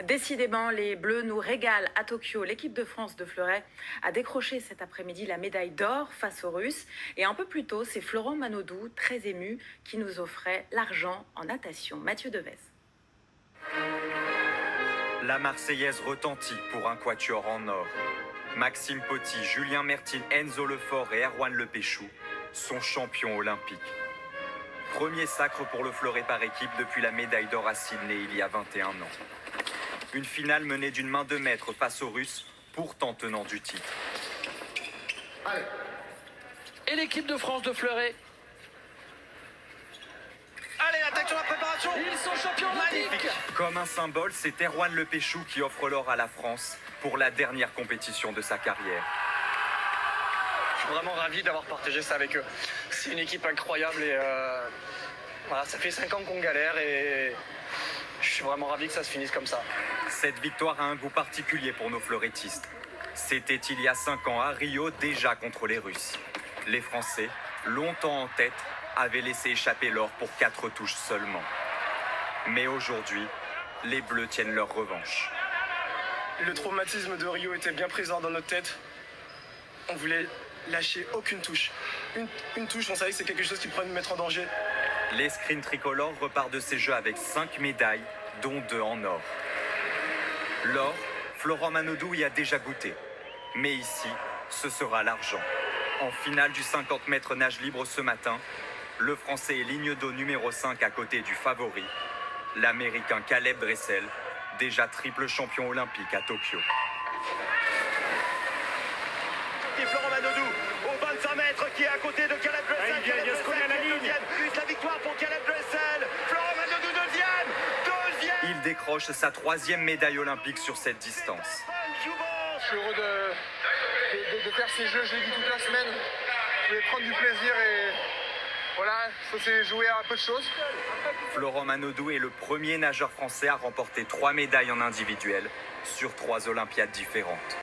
Décidément, les Bleus nous régalent à Tokyo. L'équipe de France de fleuret a décroché cet après-midi la médaille d'or face aux Russes. Et un peu plus tôt, c'est Florent Manodou, très ému, qui nous offrait l'argent en natation. Mathieu Devez. La Marseillaise retentit pour un quatuor en or. Maxime Poty, Julien Mertine, Enzo Lefort et Erwan Lepéchou sont champions olympiques. Premier sacre pour le fleuret par équipe depuis la médaille d'or à Sydney il y a 21 ans. Une finale menée d'une main de maître face aux Russes, pourtant tenants du titre. Allez. Et l'équipe de France de fleuret. Allez, attaque sur la préparation. Ils sont champions olympiques. Comme un symbole, c'est Erwan Lepéchou qui offre l'or à la France pour la dernière compétition de sa carrière. Je suis vraiment ravi d'avoir partagé ça avec eux. C'est une équipe incroyable et voilà, ça fait 5 ans qu'on galère et je suis vraiment ravi que ça se finisse comme ça. Cette victoire a un goût particulier pour nos fleurettistes. C'était il y a 5 ans à Rio, déjà contre les Russes. Les Français, longtemps en tête, avaient laissé échapper l'or pour 4 touches seulement. Mais aujourd'hui, les Bleus tiennent leur revanche. Le traumatisme de Rio était bien présent dans notre tête. On voulait lâcher aucune touche. Une touche, on savait que c'est quelque chose qui pourrait nous mettre en danger. L'escrime tricolore repart de ces Jeux avec 5 médailles, dont 2 en or. L'or, Florent Manodou y a déjà goûté. Mais ici, ce sera l'argent. En finale du 50 mètres nage libre ce matin, le Français est ligne d'eau numéro 5 à côté du favori, l'Américain Caleb Dressel, déjà triple champion olympique à Tokyo. Et Florent Manodou au 25 mètres qui est à côté de Caleb Dressel. Il vient se coller à la ligne. La victoire pour Caleb Dressel. Florent Manodou deuxième. Il décroche sa 3e médaille olympique sur cette distance. Je suis heureux de faire ces jeux, je l'ai dit toute la semaine. Je voulais prendre du plaisir et voilà, ça s'est joué à peu de choses. Florent Manodou est le premier nageur français à remporter 3 médailles en individuel sur 3 Olympiades différentes.